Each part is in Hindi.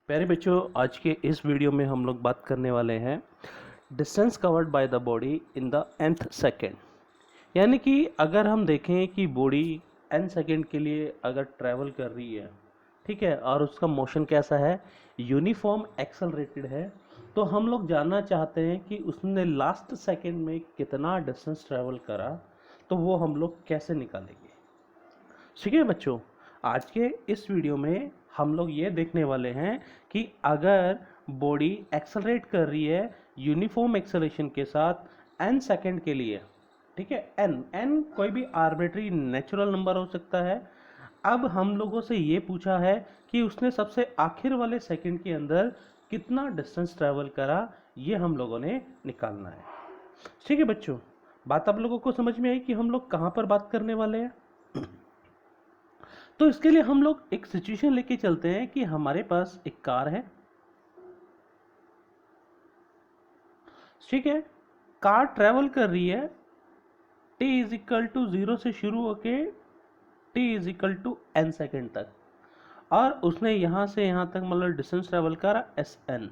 प्यारे बच्चों, आज के इस वीडियो में हम लोग बात करने वाले हैं distance covered by the body in the nth second. यानी कि अगर हम देखें कि बॉडी n सेकेंड के लिए अगर ट्रैवल कर रही है, ठीक है, और उसका मोशन कैसा है, यूनिफॉर्म एक्सेलरेटेड है, तो हम लोग जानना चाहते हैं कि उसने लास्ट सेकेंड में कितना डिस्टेंस ट्रैवल करा, तो वो हम लोग कैसे निकालेंगे। ठीक है बच्चों, आज के इस वीडियो में हम लोग ये देखने वाले हैं कि अगर बॉडी एक्सेलरेट कर रही है यूनिफॉर्म एक्सेलरेशन के साथ n सेकेंड के लिए, ठीक है, n कोई भी आर्बिट्री नेचुरल नंबर हो सकता है। अब हम लोगों से ये पूछा है कि उसने सबसे आखिर वाले सेकंड के अंदर कितना डिस्टेंस ट्रैवल करा, ये हम लोगों ने निकालना है। ठीक है बच्चों, बात आप लोगों को समझ में आई कि हम लोग कहाँ पर बात करने वाले हैं। तो इसके लिए हम लोग एक सिचुएशन लेके चलते हैं कि हमारे पास एक कार है, ठीक है, कार ट्रेवल कर रही है t इज इक्वल टू 0 से शुरू होके t is equal to n second तक, और उसने यहां से यहां तक मतलब डिस्टेंस ट्रेवल करा sn,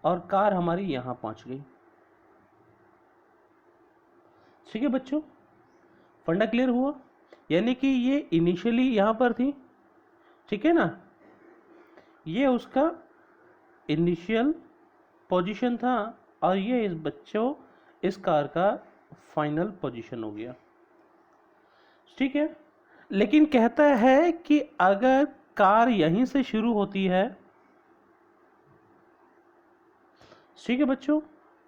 और कार हमारी यहां पहुंच गई। ठीक है बच्चों, फंडा क्लियर हुआ। यानी कि ये इनिशियली यहां पर थी, ठीक है ना, ये उसका इनिशियल पोजीशन था, और ये इस कार का फाइनल पोजीशन हो गया। ठीक है, लेकिन कहता है कि अगर कार यहीं से शुरू होती है, ठीक है बच्चों,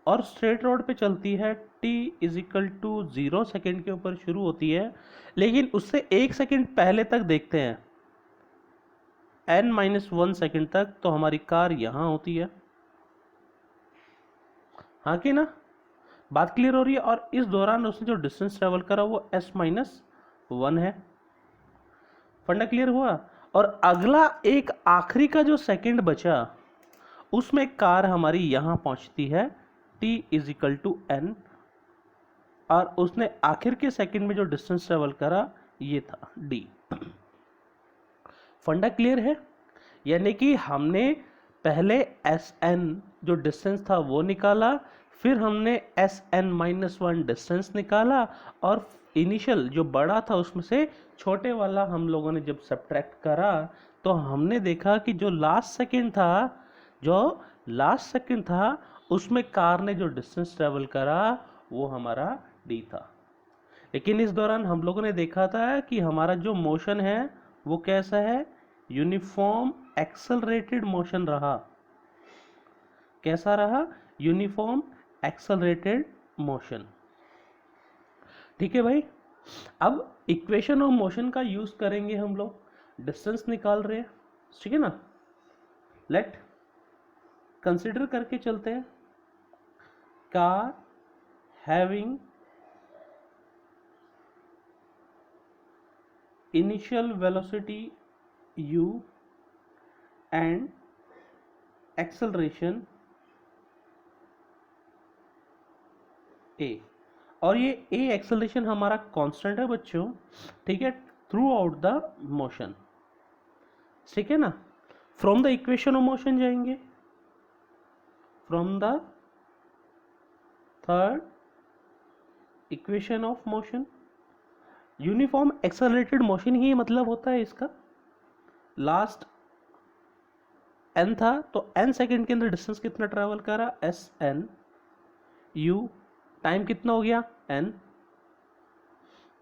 और स्ट्रेट रोड पे चलती है, t is equal to 0 second के ऊपर शुरू होती है, लेकिन उससे एक सेकेंड पहले तक देखते हैं n-1 सेकेंड तक, तो हमारी कार यहां होती है। हाँ कि ना, बात क्लियर हो रही है। और इस दौरान उसने जो डिस्टेंस ट्रेवल करा वो s-1 है। फंडा क्लियर हुआ। और अगला एक आखिरी का जो सेकंड बचा, उसमें कार हमारी यहां पहुंचती है t is equal to n, और उसने आखिर के सेकंड में जो डिस्टेंस ट्रेवल करा ये था d। फंडा क्लियर है। यानी कि हमने पहले Sn जो डिस्टेंस था वो निकाला, फिर हमने Sn-1 डिस्टेंस निकाला, और इनिशियल जो बड़ा था उसमें से छोटे वाला हम लोगों ने जब सब्ट्रैक्ट करा, तो हमने देखा कि जो लास्ट सेकंड था उसमें कार ने जो डिस्टेंस ट्रेवल करा वो हमारा d था। लेकिन इस दौरान हम लोगों ने देखा था कि हमारा जो मोशन है वो कैसा है, यूनिफॉर्म एक्सेलरेटेड मोशन रहा। कैसा रहा, यूनिफॉर्म एक्सेलरेटेड मोशन। ठीक है भाई, अब इक्वेशन ऑफ मोशन का यूज करेंगे हम लोग, डिस्टेंस निकाल रहे हैं, ठीक है ना। लेट कंसिडर करके चलते हैं, car having initial velocity u and acceleration a, और ये a एक्सेलरेशन हमारा कांस्टेंट है बच्चों, ठीक है, थ्रू आउट द मोशन। ठीक है ना, from the equation of motion जाएंगे, from the third equation of motion. Uniform accelerated motion ही मतलब होता है इसका। लास्ट n था, तो n सेकेंड के अंदर डिस्टेंस कितना ट्रेवल करा, Sn, u टाइम कितना हो गया n,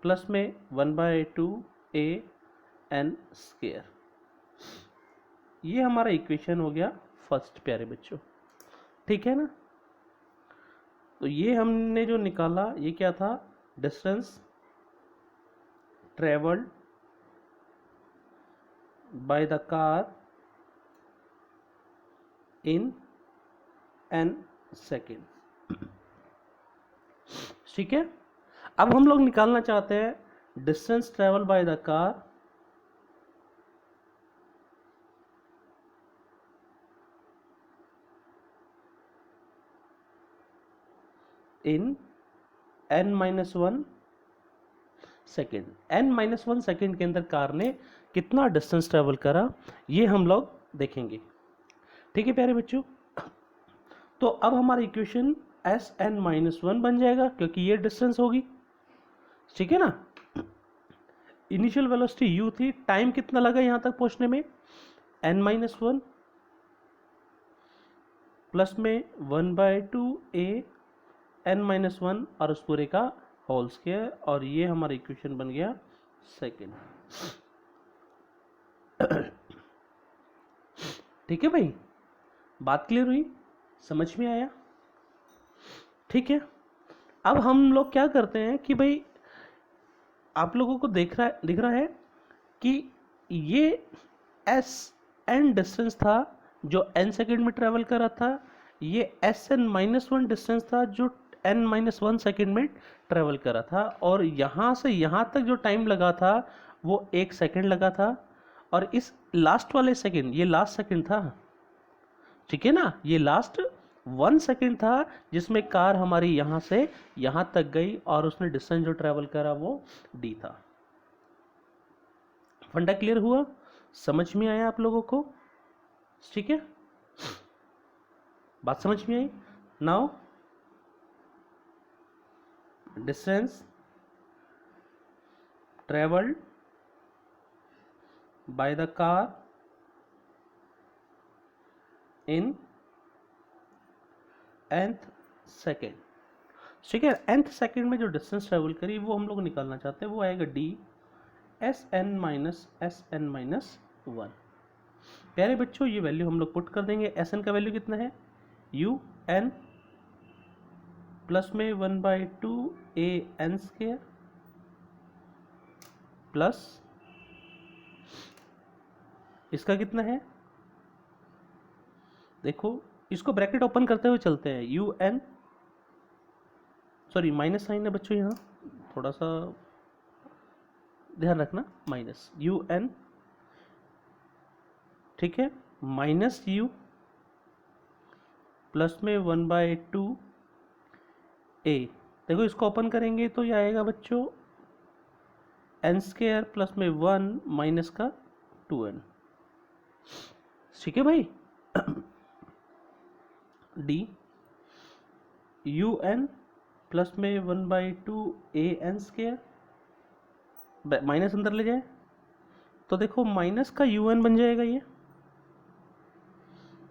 प्लस में 1/2 a n स्क्वायर। ये हमारा इक्वेशन हो गया फर्स्ट, प्यारे बच्चों, ठीक है ना। तो ये हमने जो निकाला ये क्या था, distance travelled by the car in n second. ठीक है, अब हम लोग निकालना चाहते हैं distance travel by the car in n-1 second. n-1 second के अंदर कार ने कितना डिस्टेंस ट्रेवल करा, ये हम लोग देखेंगे। ठीक है प्यारे बच्चों, तो अब हमारा इक्वेशन Sn-1 बन जाएगा क्योंकि ये डिस्टेंस होगी, ठीक है ना। इनिशियल वेलोसिटी u थी, टाइम कितना लगा यहां तक पहुंचने में, n-1 प्लस में 1/2a n-1 और उस पूरे का होल स्क्वायर, और ये हमारा इक्वेशन बन गया सेकेंड। ठीक है भाई, बात क्लियर हुई, समझ में आया? ठीक है, अब हम लोग क्या करते हैं कि भाई आप लोगों को दिख रहा है कि ये Sn डिस्टेंस था जो n सेकेंड में ट्रेवल कर रहा था, ये Sn-1 डिस्टेंस था जो n-1 सेकेंड में ट्रेवल कर रहा था, और यहाँ से यहाँ तक जो टाइम लगा था वो 1 सेकेंड लगा था, और इस लास्ट वाले सेकेंड, ये लास्ट सेकेंड था, ठीक है ना, ये लास्ट 1 सेकेंड था जिसमें कार हमारी यहाँ से यहाँ तक गई और उसने डिस्टेंस जो ट्रेवल करा वो d था। फंडा क्लियर हुआ, समझ में आया आप लोगों को? ठीक है, बात समझ में आई? Now distance travelled by the car in nth second, ठीक है। nth सेकेंड में जो डिस्टेंस ट्रेवल करी वो हम लोग निकालना चाहते हैं, वो आएगा d Sn-1। प्यारे बच्चों, ये वैल्यू हम लोग पुट कर देंगे। Sn का वैल्यू कितना है, un प्लस में 1/2a n स्क्वायर प्लस इसका कितना है, देखो इसको ब्रैकेट ओपन करते हुए चलते हैं, un, सॉरी माइनस साइन है बच्चों, यहाँ थोड़ा सा ध्यान रखना, माइनस un, ठीक है, माइनस u प्लस में 1/2a, देखो इसको ओपन करेंगे तो ये आएगा बच्चों n स्क्वायर प्लस में 1 माइनस का 2n, ठीक है भाई। d un प्लस में 1/2a n स्क्वायर, माइनस अंदर ले जाए तो देखो माइनस का un बन जाएगा, ये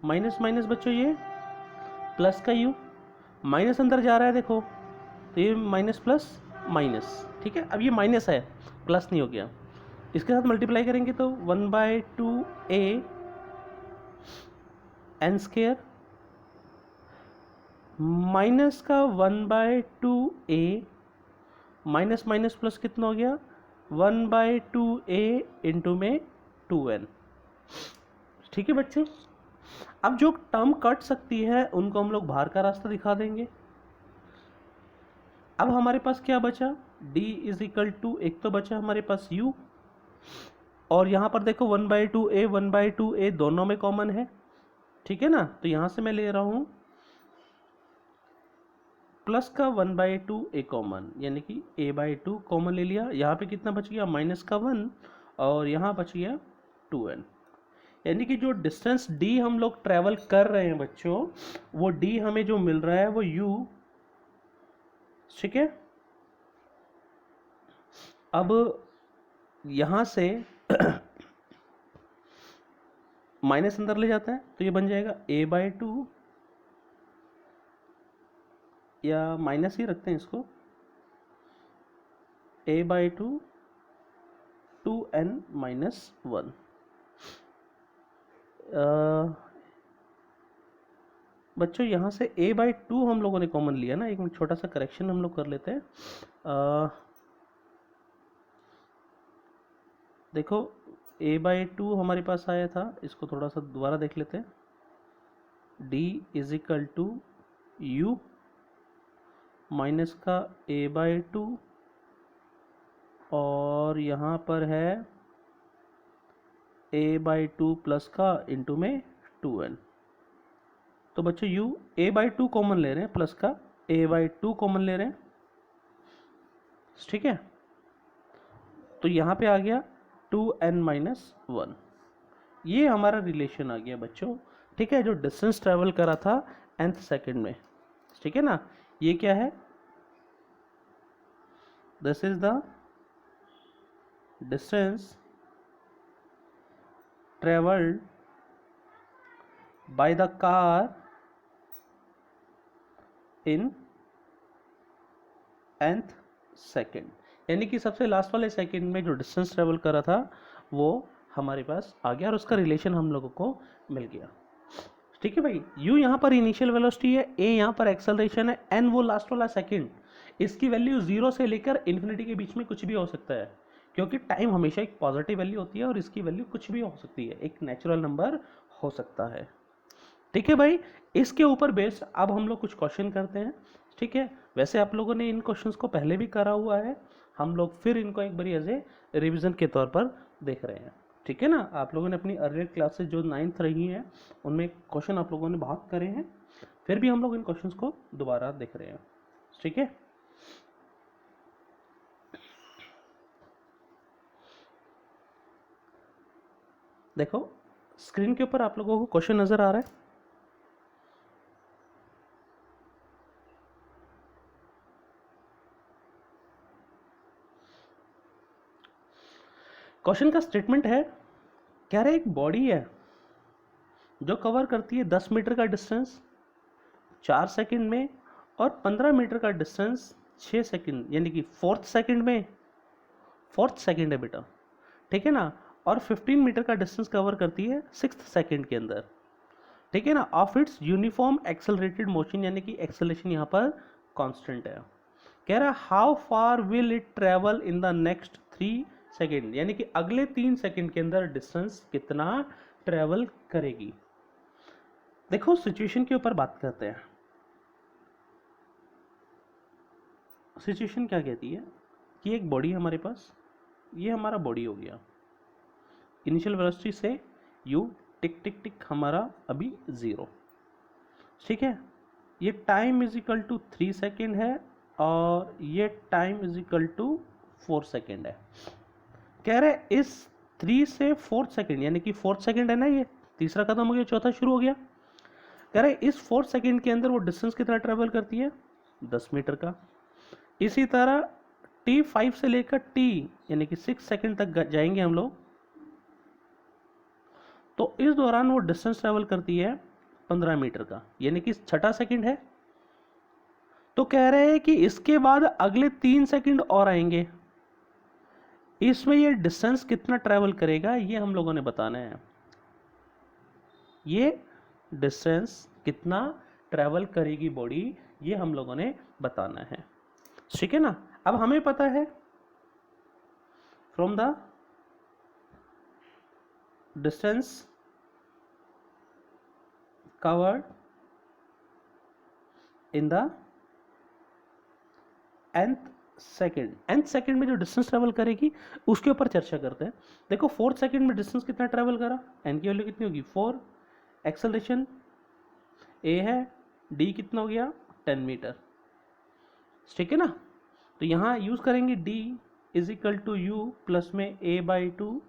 माइनस माइनस बच्चों ये प्लस का u, माइनस अंदर जा रहा है देखो, तो ये माइनस प्लस माइनस, ठीक है। अब ये माइनस है, प्लस नहीं हो गया, इसके साथ मल्टीप्लाई करेंगे तो 1/2a n स्क्वायर माइनस का 1/2a माइनस माइनस प्लस कितना हो गया, 1/2a इंटू में 2n, ठीक है बच्चों। अब जो टर्म कट सकती है उनको हम लोग बाहर का रास्ता दिखा देंगे। अब हमारे पास क्या बचा, d इज इक्वल टू, एक तो बचा हमारे पास u, और यहाँ पर देखो 1/2a दोनों में कॉमन है, ठीक है ना, तो यहाँ से मैं ले रहा हूँ प्लस का 1/2a कॉमन, यानी कि a/2 कॉमन ले लिया, यहाँ पे कितना बच गया, माइनस का 1, और यहाँ बच गया 2n, यानी कि जो डिस्टेंस d हम लोग ट्रेवल कर रहे हैं बच्चों, वो d हमें जो मिल रहा है वो u, ठीक है। अब यहाँ से माइनस अंदर ले जाता है तो ये बन जाएगा a/2, या माइनस ही रखते हैं इसको, a/2 2n-1, बच्चों यहाँ से a/2 हम लोगों ने कॉमन लिया ना, एक मिनट छोटा सा करेक्शन हम लोग कर लेते हैं। देखो a/2 हमारे पास आया था, इसको थोड़ा सा दोबारा देख लेते हैं, d is equal to u minus का a/2, और यहाँ पर है a/2 प्लस का इंटू में 2n, तो बच्चों u a/2 कॉमन ले रहे हैं, प्लस का a/2 कॉमन ले रहे हैं, ठीक है, तो यहाँ पे आ गया 2n-1, ये हमारा रिलेशन आ गया बच्चों ठीक है, जो डिस्टेंस ट्रेवल करा था nth सेकेंड में, ठीक है ना, ये क्या है, this is the distance travelled by the car in nth second, यानी कि सबसे लास्ट वाले सेकेंड में जो डिस्टेंस ट्रेवल करा था वो हमारे पास आ गया और उसका रिलेशन हम लोगों को मिल गया। ठीक है भाई, u यहाँ पर इनिशियल वेलोसिटी है, a यहाँ पर एक्सेलरेशन है, n वो लास्ट वाला सेकेंड, इसकी वैल्यू 0 से लेकर इन्फिनिटी के बीच में कुछ भी हो सकता है, क्योंकि टाइम हमेशा एक पॉजिटिव वैल्यू होती है और इसकी वैल्यू कुछ भी हो सकती है, एक नेचुरल नंबर हो सकता है। ठीक है भाई, इसके ऊपर बेस्ड अब हम लोग कुछ क्वेश्चन करते हैं। ठीक है, वैसे आप लोगों ने इन क्वेश्चंस को पहले भी करा हुआ है, हम लोग फिर इनको एक बार एज ए रिविजन के तौर पर देख रहे हैं। ठीक है ना, आप लोगों ने अपनी अर्लियर क्लासेस जो 9th रही हैं उनमें क्वेश्चन आप लोगों ने बहुत करे हैं, फिर भी हम लोग इन क्वेश्चंस को दोबारा देख रहे हैं। ठीक है, देखो स्क्रीन के ऊपर आप लोगों को क्वेश्चन नजर आ रहा है। क्वेश्चन का स्टेटमेंट है, कह रहे एक बॉडी है जो कवर करती है 10 मीटर का डिस्टेंस 4 सेकंड में और 15 मीटर का डिस्टेंस 6 सेकंड, यानी कि फोर्थ सेकंड है बेटा, ठीक है ना, और 15 मीटर का डिस्टेंस कवर करती है 6th सेकंड के अंदर। ठीक है ना, of its uniform accelerated motion, यानी कि एक्सेलरेशन यहाँ पर कांस्टेंट है। कह रहा है how far will it travel in the next 3 second, यानी कि अगले 3 सेकेंड के अंदर डिस्टेंस कितना ट्रेवल करेगी। देखो सिचुएशन के ऊपर बात करते हैं। सिचुएशन क्या कहती है कि एक बॉडी हमारे पास, ये हमारा बॉडी हो गया, इनिशियल वेलोसिटी से u टिक टिक टिक हमारा अभी 0, ठीक है, ये time is equal to 3 second है और ये time is equal to 4 second है। कह रहे इस 3 से 4 सेकेंड, यानी कि 4 सेकेंड है ना, ये तीसरा खत्म हो गया चौथा शुरू हो गया। कह रहे इस 4 सेकेंड के अंदर वो डिस्टेंस कितना ट्रेवल करती है 10 मीटर का। इसी तरह t5 से लेकर t यानी कि 6 सेकेंड तक जाएंगे हम लोग, तो इस दौरान वो डिस्टेंस ट्रेवल करती है 15 मीटर का, यानी कि छठा सेकेंड है। तो कह रहे हैं कि इसके बाद अगले 3 सेकेंड और आएंगे, इसमें ये डिस्टेंस कितना ट्रेवल करेगा ये हम लोगों ने बताना है, ये डिस्टेंस कितना ट्रेवल करेगी बॉडी ये हम लोगों ने बताना है। ठीक है ना, अब हमें पता है from the distance covered in the nth second में जो डिस्टेंस ट्रेवल करेगी उसके ऊपर चर्चा करते हैं। देखो 4th सेकेंड में डिस्टेंस कितना ट्रेवल करा, n की वैल्यू कितनी होगी 4, एक्सेलरेशन a है, d कितना हो गया 10 मीटर, ठीक है ना, तो यहाँ यूज करेंगे d is equal to u plus में a/2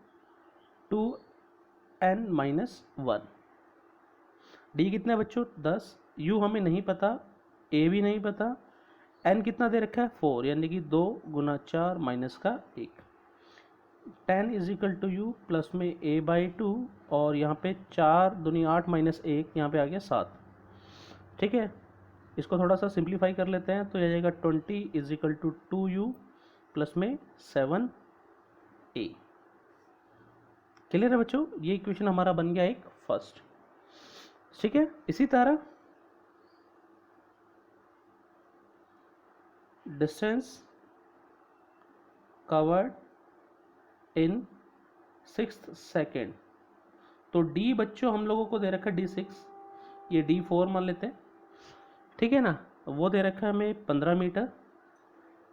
2n-1। d कितना है बच्चों 10, u हमें नहीं पता, a भी नहीं पता, n कितना दे रखा है 4, यानी कि 2 गुना 4 माइनस का 1, 10 is equal to u plus में a/2 और यहाँ पे 4 दूनी 8 माइनस 1 यहाँ पे आ गया 7। ठीक है, इसको थोड़ा सा सिंप्लीफाई कर लेते हैं तो यह जाएगा 20 is equal to 2u plus में 7a। क्लियर है बच्चों, ये इक्वेशन हमारा बन गया एक फर्स्ट। ठीक है, इसी तरह डिस्टेंस कवर्ड इन 6th सेकेंड, तो d बच्चों हम लोगों को दे रखा है d6, ये d4 मान लेते हैं, ठीक है ना, वो दे रखा है हमें 15 मीटर,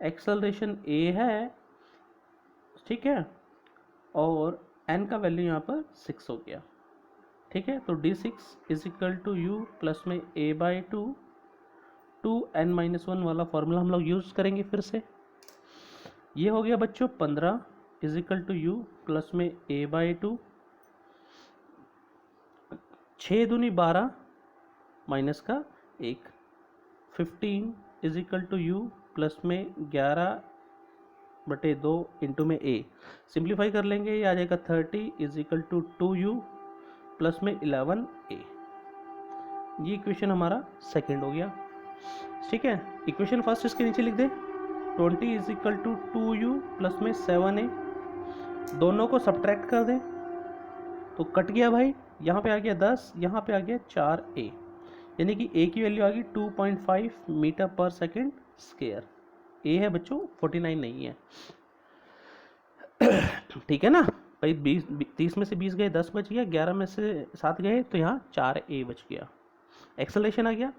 एक्सेलरेशन a है, ठीक है, और n का वैल्यू यहाँ पर 6 हो गया। ठीक है, तो d6 is equal to u plus में a/2 2n-1 वाला फॉर्मूला हम लोग यूज करेंगे फिर से। ये हो गया बच्चों 15 is equal to u plus में a/2 6 दूनी 12 माइनस का 1, 15 is equal to u plus में 11/2 इंटू में ए, सिंप्लीफाई कर लेंगे, ये आ जाएगा 30 is equal to 2u plus में 11a। ये इक्वेशन हमारा सेकेंड हो गया। ठीक है, इक्वेशन फर्स्ट इसके नीचे लिख दे, 20 is equal to 2u plus में 7a, दोनों को सब्ट्रैक्ट कर दे तो कट गया भाई, यहाँ पे आ गया 10, यहाँ पे आ गया 4a, यानी कि a की वैल्यू आ गई 2.5 metre per second square. a है बच्चों, 49 नहीं है। ठीक है ना भाई, 30 में से 20 गए, 10 बच गया, 11 में से 7 गए तो यहाँ 4a बच गया। एक्सेलरेशन आ गया।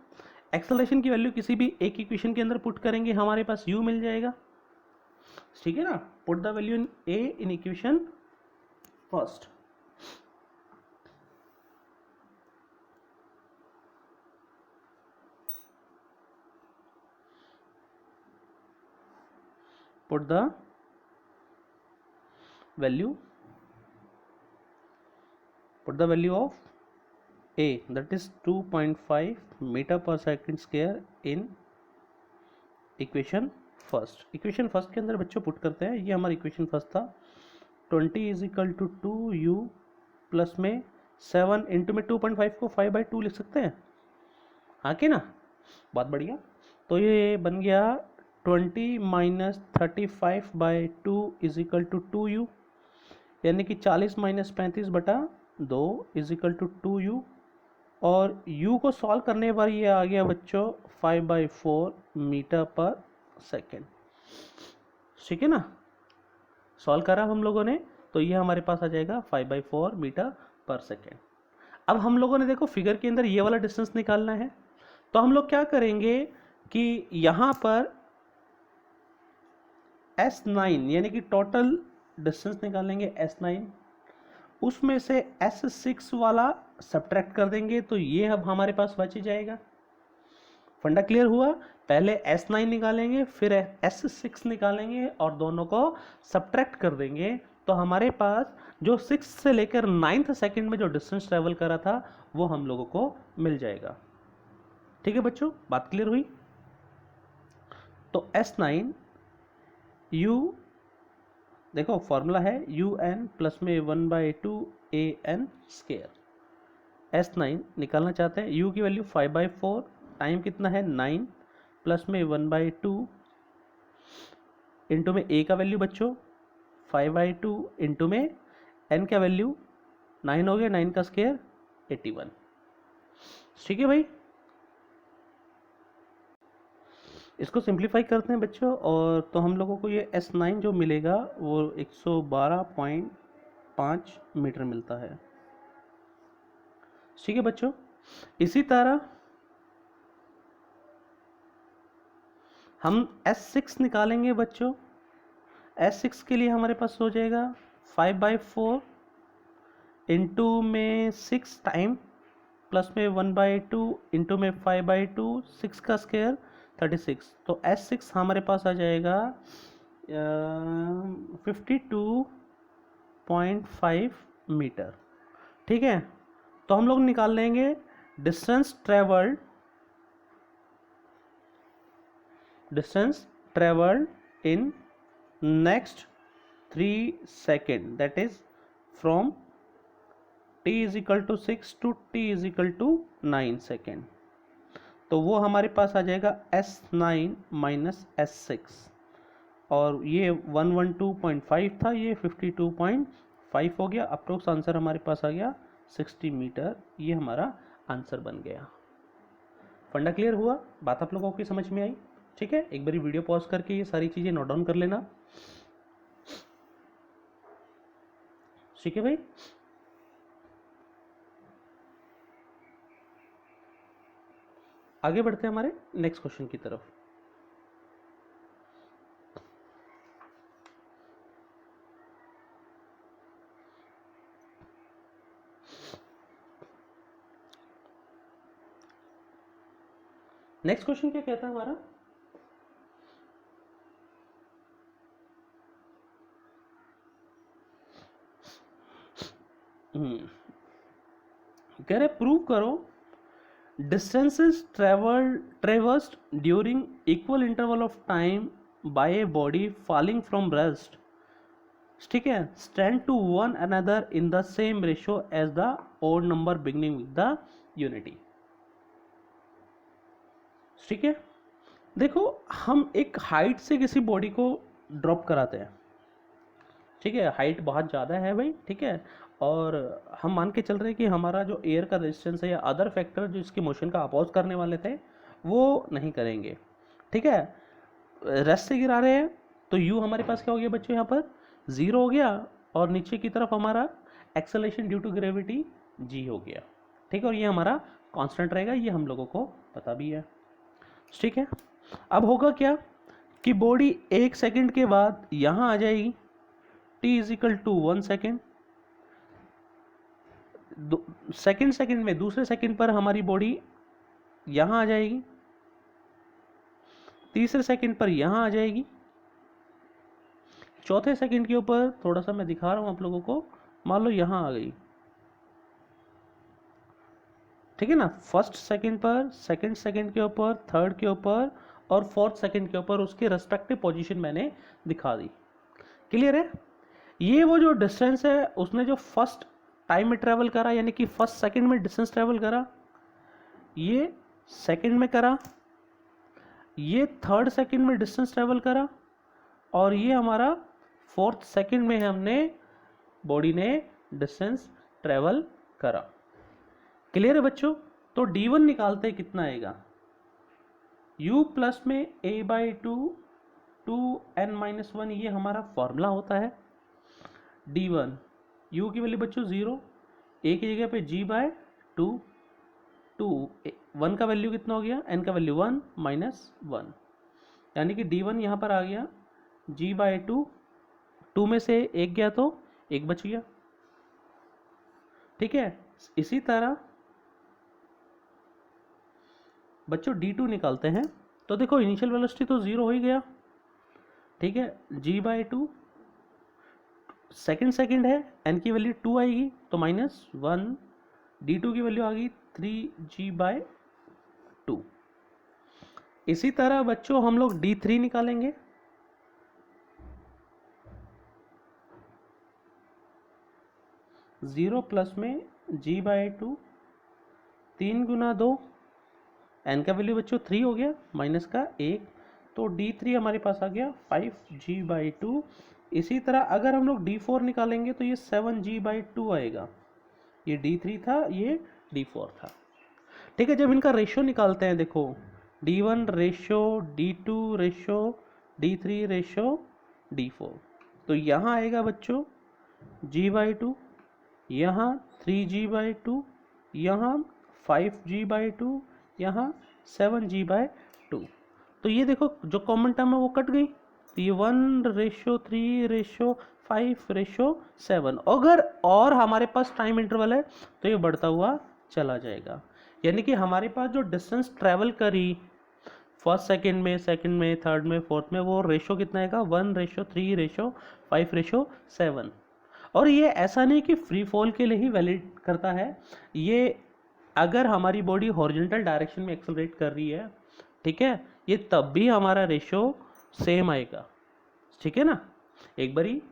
एक्सेलरेशन की वैल्यू किसी भी एक इक्वेशन के अंदर पुट करेंगे, हमारे पास u मिल जाएगा। ठीक है ना, put the value in a in equation first. Put the value of a, that is 2.5 metre per second square in equation first. Equation first के अंदर बच्चों पुट करते हैं, ये हमारा इक्वेशन फर्स्ट था। 20 is equal to 2u plus में 7 इंटू में 2.5 को 5/2 लिख सकते हैं, हाँ कि ना, बहुत बढ़िया। तो ये बन गया 20 minus 35/2 is equal to 2u, यानी कि 40 minus 35/2 is equal to 2u, और u को सॉल्व करने पर ये आ गया बच्चों 5/4 मीटर पर सेकेंड। ठीक है ना, सॉल्व करा हम लोगों ने तो ये हमारे पास आ जाएगा 5/4 मीटर पर सेकेंड। अब हम लोगों ने देखो फिगर के अंदर ये वाला डिस्टेंस निकालना है, तो हम लोग क्या करेंगे कि यहाँ पर S9 यानी कि टोटल डिस्टेंस निकालेंगे S9, उसमें से S6 वाला सब्ट्रैक्ट कर देंगे तो ये अब हमारे पास बच जाएगा। फंडा क्लियर हुआ? पहले S9 निकालेंगे, फिर S6 निकालेंगे और दोनों को सब्ट्रैक्ट कर देंगे, तो हमारे पास जो 6 से लेकर 9th सेकेंड में जो डिस्टेंस ट्रेवल करा था वो हम लोगों को मिल जाएगा। ठीक है बच्चों, बात क्लियर हुई? तो S9 u, देखो फॉर्मूला है un प्लस में 1/2 an स्क्वायर। S9 निकालना चाहते हैं, u की वैल्यू 5/4, टाइम कितना है 9, प्लस में 1/2 इंटू में a का वैल्यू बच्चों 5/2 इंटू में n का वैल्यू 9 हो गया, 9 का स्क्वायर 81। ठीक है भाई, इसको सिंप्लीफाई करते हैं बच्चों, और तो हम लोगों को ये S9 जो मिलेगा वो 112.5 मीटर मिलता है। ठीक है बच्चों, इसी तरह हम S6 निकालेंगे बच्चों। S6 के लिए हमारे पास हो जाएगा 5/4 इंटू में 6 टाइम प्लस में 1/2 इंटू में 5/2, 6 का स्क्वायर 36। तो S6 हमारे पास आ जाएगा 52.5 मीटर। ठीक है, तो हम लोग निकाल लेंगे distance travelled in next 3 second, that is from t is equal to 6 to t is equal to 9 second. तो वो हमारे पास आ जाएगा S9 माइनस S6, और ये 112.5 था, ये 52.5 हो गया। अप्रोक्स आंसर हमारे पास आ गया 60 मीटर। ये हमारा आंसर बन गया। फंडा क्लियर हुआ? बात आप लोगों की समझ में आई? ठीक है, एक बारी वीडियो पॉज करके ये सारी चीज़ें नोट डाउन कर लेना। ठीक है भाई, आगे बढ़ते हैं हमारे नेक्स्ट क्वेश्चन की तरफ। नेक्स्ट क्वेश्चन क्या कहता है हमारा? कह रहे प्रूव करो distances traversed during equal interval of time by a body falling from rest, ठीक है, stand to one another in the same ratio as the odd number beginning with the unity. ठीक है, देखो हम एक हाइट से किसी बॉडी को ड्रॉप कराते हैं, ठीक है, हाइट बहुत ज़्यादा है भाई, ठीक है, और हम मान के चल रहे हैं कि हमारा जो एयर का रेजिस्टेंस है या अदर फैक्टर जो इसकी मोशन का अपोज करने वाले थे वो नहीं करेंगे, ठीक है, रेस्ट से गिरा रहे हैं तो यू हमारे पास क्या हो गया बच्चों, यहाँ पर 0 हो गया, और नीचे की तरफ हमारा acceleration due to gravity g हो गया, ठीक है, और ये हमारा कांस्टेंट रहेगा, ये हम लोगों को पता भी है, ठीक है। अब होगा क्या कि बॉडी 1 सेकंड के बाद यहाँ आ जाएगी, t is equal to 1 second, second में दूसरे सेकंड पर हमारी बॉडी यहाँ आ जाएगी, तीसरे सेकंड पर यहाँ आ जाएगी, चौथे सेकंड के ऊपर थोड़ा सा मैं दिखा रहा हूँ आप लोगों को, मान लो यहाँ आ गई, ठीक है ना, फर्स्ट सेकंड पर, सेकंड सेकंड के ऊपर, थर्ड के ऊपर और फोर्थ सेकंड के ऊपर उसके रेस्पेक्टिव पोजीशन मैंने दिखा दी। क्लियर है? ये वो जो डिस्टेंस है उसने जो फर्स्ट टाइम में ट्रेवल करा, यानी कि फर्स्ट सेकंड में डिस्टेंस ट्रेवल करा, ये सेकंड में करा, ये थर्ड सेकंड में डिस्टेंस ट्रेवल करा, और ये हमारा फोर्थ सेकंड में हमने बॉडी ने डिस्टेंस ट्रेवल करा। क्लियर है बच्चों? तो d1 निकालते हैं, कितना आएगा, u प्लस में a/2 2n-1, ये हमारा फॉर्मूला होता है। d1 u की वैल्यू बच्चों 0, a की जगह पे g/2, 1 का वैल्यू कितना हो गया, n का वैल्यू 1 -1, यानी कि d1 यहाँ पर आ गया g/2, 2 में से 1 गया तो 1 बच गया, ठीक है। इसी तरह बच्चों d2 निकालते हैं, तो देखो इनिशियल वेलोसिटी तो 0 हो ही गया, ठीक है, g/2, सेकंड है, n की वैल्यू 2 आएगी तो -1, d2 की वैल्यू आ गई 3g/2। इसी तरह बच्चों हम लोग d3 निकालेंगे, जीरो प्लस में g/2, 3 गुना 2, n का वैल्यू बच्चों 3 हो गया, माइनस का 1, तो d3 हमारे पास आ गया 5g/2। इसी तरह अगर हम लोग d4 निकालेंगे तो ये 7g/2 आएगा, ये d3 था, ये d4 था, ठीक है। जब इनका रेशियो निकालते हैं, देखो d1 ratio d2 ratio d3 ratio d4, तो यहाँ आएगा बच्चों g/2, यहाँ 3g/2, यहाँ 5g/2, यहाँ 7g/2, तो ये देखो जो कॉमन टर्म है वो कट गई, तो ये 1:3:5:7, अगर और हमारे पास टाइम इंटरवल है तो ये बढ़ता हुआ चला जाएगा, यानी कि हमारे पास जो डिस्टेंस ट्रेवल करी फर्स्ट सेकंड में, थर्ड में, फोर्थ में, वो रेशो कितना आएगा, 1:3:5:7। और ये ऐसा नहीं कि फ्री फॉल के लिए ही वैलिड करता है, ये अगर हमारी बॉडी हॉरिजॉन्टल डायरेक्शन में एक्सेलरेट कर रही है, ठीक है, ये तब भी हमारा रेशियो सेम आएगा, ठीक है ना। एक बारी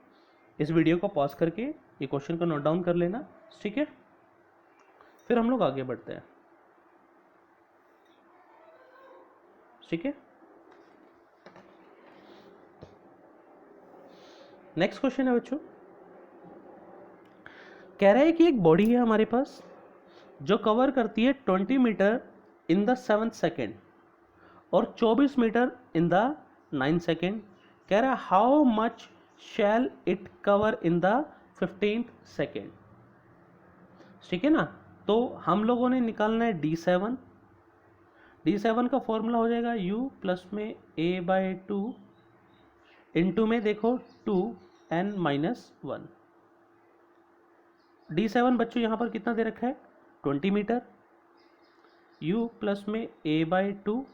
इस वीडियो को पॉज करके ये क्वेश्चन को नोट डाउन कर लेना, ठीक है, फिर हम लोग आगे बढ़ते हैं, ठीक है। नेक्स्ट क्वेश्चन है बच्चों, कह रहा है कि एक बॉडी है हमारे पास जो कवर करती है 20 metre in the 7th second और 24 metre in the 9th second, कह रहा है how much shall it cover in the 15th second, ठीक है ना। तो हम लोगों ने निकालना है d7, d7 का फॉर्मूला हो जाएगा u प्लस में a/2 इंटू में देखो 2n-1, d7 बच्चों यहाँ पर कितना दे रखा है, 20 मीटर, u प्लस में a/2,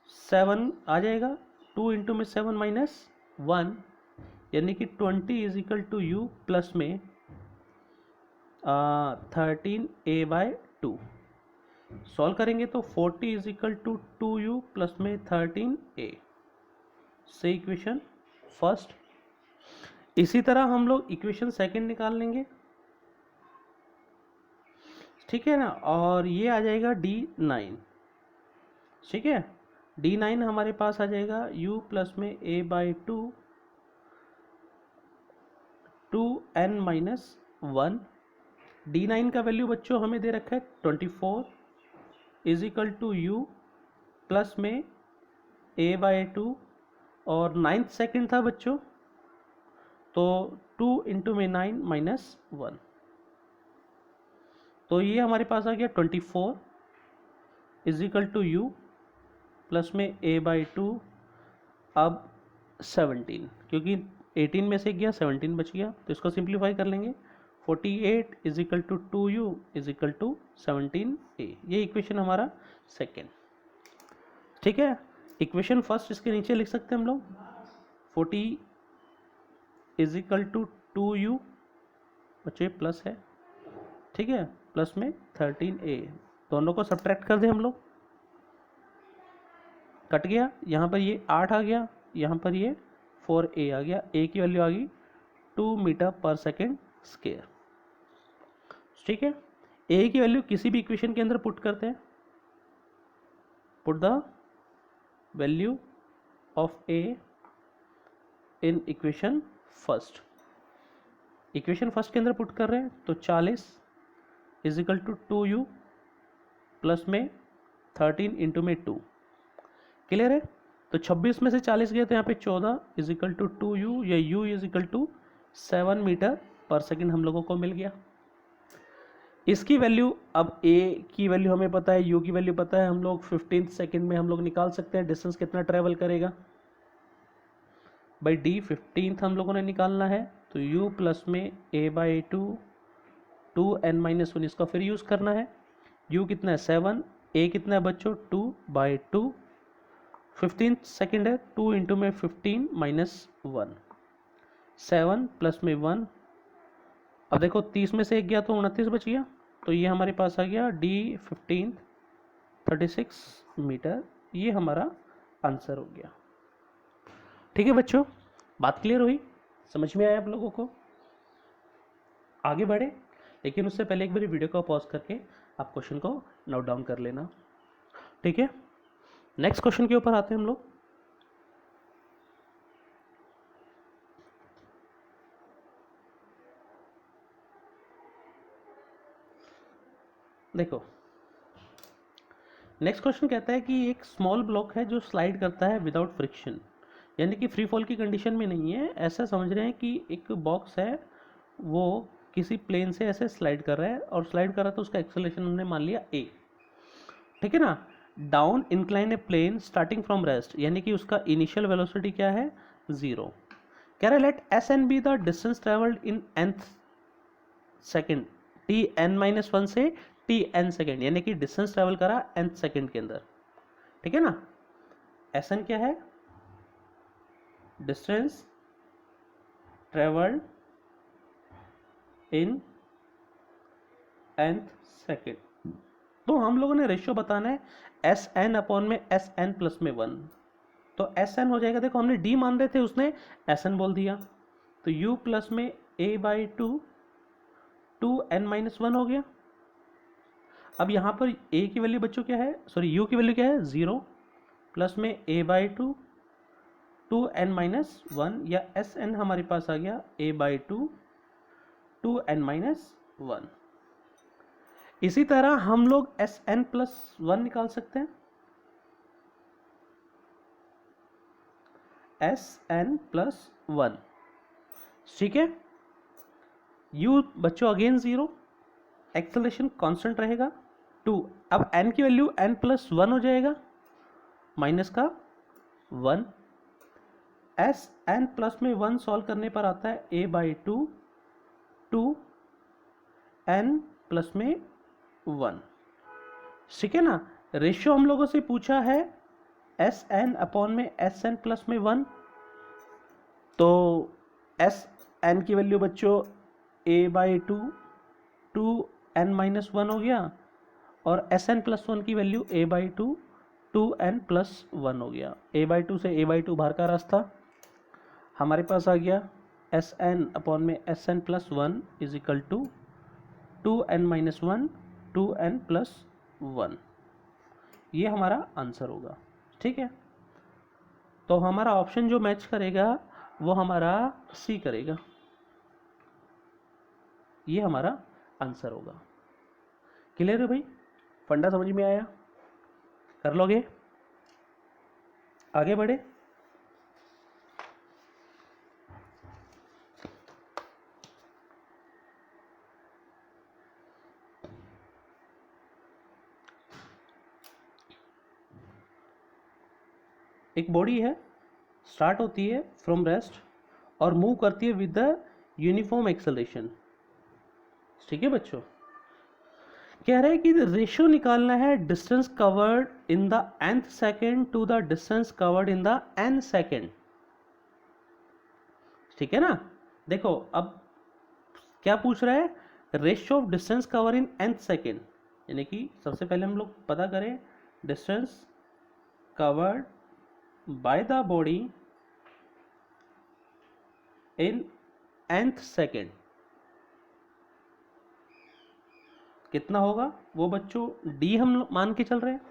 7 आ जाएगा, 2 इंटू में 7-1, यानी कि 20 is equal to u plus में 13a/2 सॉल्व करेंगे तो 40 is equal to 2u plus में 13a से इक्वेशन फर्स्ट। इसी तरह हम लोग इक्वेशन सेकंड निकाल लेंगे, ठीक है ना, और ये आ जाएगा D9, ठीक है। D9 हमारे पास आ जाएगा u प्लस में a/2 2n-1। D9 का वैल्यू बच्चों हमें दे रखा है 24 is equal to u plus में a/2 और 9th सेकंड था बच्चों, तो 2 इंटू में 9 माइनस 1, तो ये हमारे पास आ गया 24 is equal to u plus में a/2 अब 17, क्योंकि 18 में से गया 17 बच गया, तो इसको सिंप्लीफाई कर लेंगे। 48 is equal to 2u is equal to 17a, ये इक्वेशन हमारा सेकेंड, ठीक है। इक्वेशन फर्स्ट इसके नीचे लिख सकते हैं हम लोग, 40 इज इक्वल टू 2u बच्चे प्लस है, ठीक है, प्लस में 13a, दोनों को सब्ट्रैक्ट कर दें हम लोग, कट गया, यहाँ पर ये 8 आ गया, यहाँ पर ये 4a आ गया, a की वैल्यू आ गई 2 मीटर पर सेकेंड स्क्वायर, ठीक है। a की वैल्यू किसी भी इक्वेशन के अंदर पुट करते हैं, put the value of a in equation first, equation first के अंदर पुट कर रहे हैं तो 40 is equal to 2u plus में 13 इंटू में 2, क्लियर है। तो 26 में से 40 गए तो यहाँ पे 14 इज इक्वल टू 2u या u is equal to 7 metre per second हम लोगों को मिल गया। इसकी वैल्यू, अब a की वैल्यू हमें पता है, u की वैल्यू पता है, हम लोग 15 सेकेंड में हम लोग निकाल सकते हैं डिस्टेंस कितना ट्रेवल करेगा, बाई d 15 हम लोगों ने निकालना है, तो u प्लस में a/2 2n-1 इसका फिर यूज़ करना है, u कितना है 7, a कितना है बच्चों 2/2, 15 सेकेंड है, 2 इंटू में 15 माइनस 1, 7 प्लस में 1, अब देखो 30 में से एक गया तो 29 बच गया, तो ये हमारे पास आ गया D15 36 मीटर, ये हमारा आंसर हो गया, ठीक है बच्चों। बात क्लियर हुई, समझ में आया आप लोगों को? आगे बढ़े, लेकिन उससे पहले एक बार वीडियो को पॉज करके आप क्वेश्चन को नोट डाउन कर लेना, ठीक है। नेक्स्ट क्वेश्चन के ऊपर आते हैं हम लोग। देखो नेक्स्ट क्वेश्चन कहता है कि एक स्मॉल ब्लॉक है जो स्लाइड करता है विदाउट फ्रिक्शन, यानी कि फ्री फॉल की कंडीशन में नहीं है, ऐसा समझ रहे हैं कि एक बॉक्स है वो किसी प्लेन से ऐसे स्लाइड कर रहा है, और स्लाइड कर रहा है तो उसका एक्सेलरेशन हमने मान लिया a, ठीक है ना। Down incline a plane starting from rest, यानी कि उसका इनिशियल वेलोसिटी क्या है 0। कह रहा है let S n be the distance travelled in nth second, Tn-1 से Tn सेकेंड, यानी कि डिस्टेंस ट्रेवल करा nth सेकेंड के अंदर, ठीक है ना। Sn क्या है, distance travelled in nth second, तो हम लोगों ने रेशियो बताना है Sn अपॉन में Sn प्लस में 1, तो Sn हो जाएगा, देखो हमने d मान रहे थे, उसने Sn बोल दिया, तो u प्लस में a/2 2n-1 हो गया। अब यहाँ पर a की वैल्यू बच्चों क्या है, सॉरी u की वैल्यू क्या है 0 प्लस में a/2 2n-1, या Sn हमारे पास आ गया a/2 2n-1। इसी तरह हम लोग Sn प्लस 1 निकाल सकते हैं, Sn प्लस 1, ठीक है। u बच्चों अगेन 0, एक्सेलरेशन कांस्टेंट रहेगा 2, अब n की वैल्यू n प्लस 1 हो जाएगा, माइनस का 1, Sn प्लस में 1 सॉल्व करने पर आता है a/2 2n प्लस में 1, ठीक है ना। रेशियो हम लोगों से पूछा है Sn अपॉन में Sn प्लस में 1, तो Sn की वैल्यू बच्चों a/2 2n-1 हो गया, और Sn+1 की वैल्यू a/2 2n+1 हो गया। a/2 से a/2 बाहर का रास्ता, हमारे पास आ गया Sn/Sn+1 is equal to 2n-1 2n+1। ये हमारा आंसर होगा। ठीक है, तो हमारा ऑप्शन जो मैच करेगा वो हमारा सी करेगा, ये हमारा आंसर होगा। क्लियर है भाई? फंडा समझ में आया? कर लोगे? आगे बढ़े। एक बॉडी है, स्टार्ट होती है फ्रॉम रेस्ट और मूव करती है विद द यूनिफॉर्म एक्सेलरेशन। ठीक है बच्चों, कह रहे हैं कि रेशियो निकालना है distance covered in the nth second to the distance covered in the n second. ठीक है ना? देखो अब क्या पूछ रहा है, ratio of distance cover in nth second, यानी कि सबसे पहले हम लोग पता करें distance covered by the body in nth second कितना होगा वो बच्चों, d हम मान के चल रहे हैं।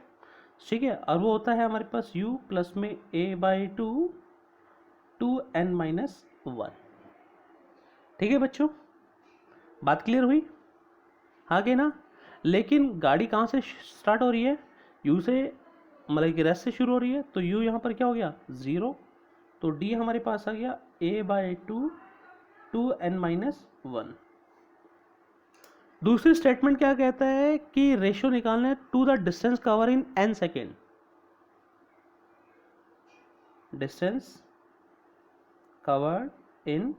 ठीक है, और वो होता है हमारे पास u प्लस में a/2 2n-1। ठीक है बच्चों, बात क्लियर हुई? आगे ना, लेकिन गाड़ी कहाँ से स्टार्ट हो रही है, u से, मतलब कि रेस्ट से शुरू हो रही है, तो u यहाँ पर क्या हो गया 0, तो d हमारे पास आ गया a/2 2n-1। दूसरी स्टेटमेंट क्या कहता है कि रेशियो निकालना है to the distance cover in n second, distance covered in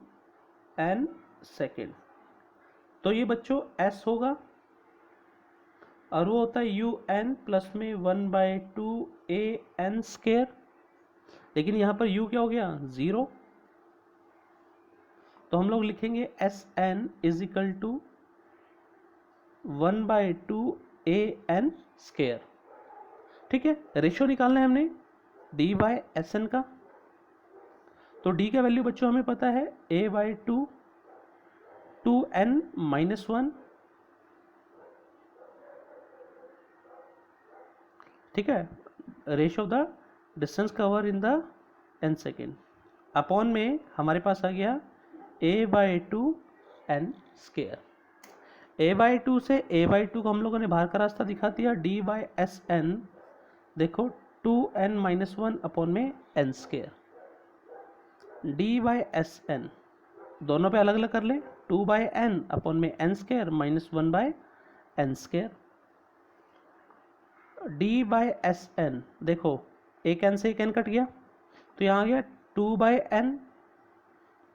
n second, तो ये बच्चों s होगा, और वो होता है un प्लस में 1/2 an स्क्वायर, लेकिन यहाँ पर u क्या हो गया 0, तो हम लोग लिखेंगे Sn is equal to 1/2 an square. ठीक है, रेशियो निकालना है हमने d/Sn का, तो d का वैल्यू बच्चों हमें पता है a/2 2n-1। ठीक है, ratio of the distance cover in the n second, upon में हमारे पास आ गया a/2 n स्क्वायर। a/2 से a/2 को हम लोगों ने बाहर का रास्ता दिखा दिया, d/Sn देखो 2n-1 अपॉन में n स्क्वायर, d/Sn दोनों पे अलग अलग कर ले, 2/n अपॉन में n square minus 1/n square, d/Sn देखो एक n से एक n कट गया, तो यहाँ आ गया 2/n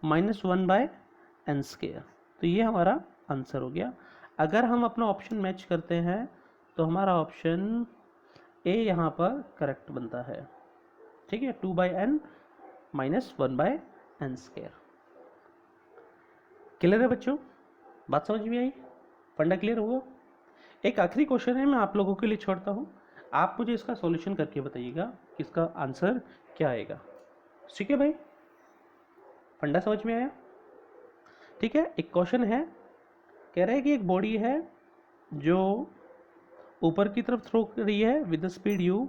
माइनस 1/n स्क्वायर, तो ये हमारा आंसर हो गया। अगर हम अपना ऑप्शन मैच करते हैं तो हमारा ऑप्शन ए यहाँ पर करेक्ट बनता है। ठीक है, 2/n minus 1/n square. Clear है बच्चों? बात समझ में आई? फंडा क्लियर हुआ? एक आखिरी क्वेश्चन है, मैं आप लोगों के लिए छोड़ता हूँ, आप मुझे इसका सॉल्यूशन करके बताइएगा कि इसका आंसर क्या आएगा। ठीक है भाई, फंडा समझ में आया? ठीक है, एक क्वेश्चन है, कह रहा है कि एक बॉडी है जो ऊपर की तरफ थ्रो कर रही है विद द स्पीड u,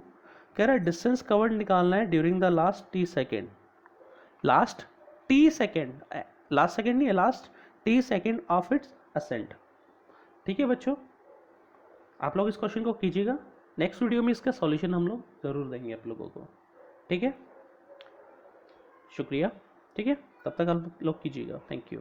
कह रहा है डिस्टेंस कवर्ड निकालना है during the last t second, last t second, last second नहीं है, last t second of its ascent. ठीक है बच्चों, आप लोग इस क्वेश्चन को कीजिएगा, नेक्स्ट वीडियो में इसका सॉल्यूशन हम लोग ज़रूर देंगे आप लोगों को। ठीक है, शुक्रिया। ठीक है, तब तक आप लोग कीजिएगा, थैंक यू।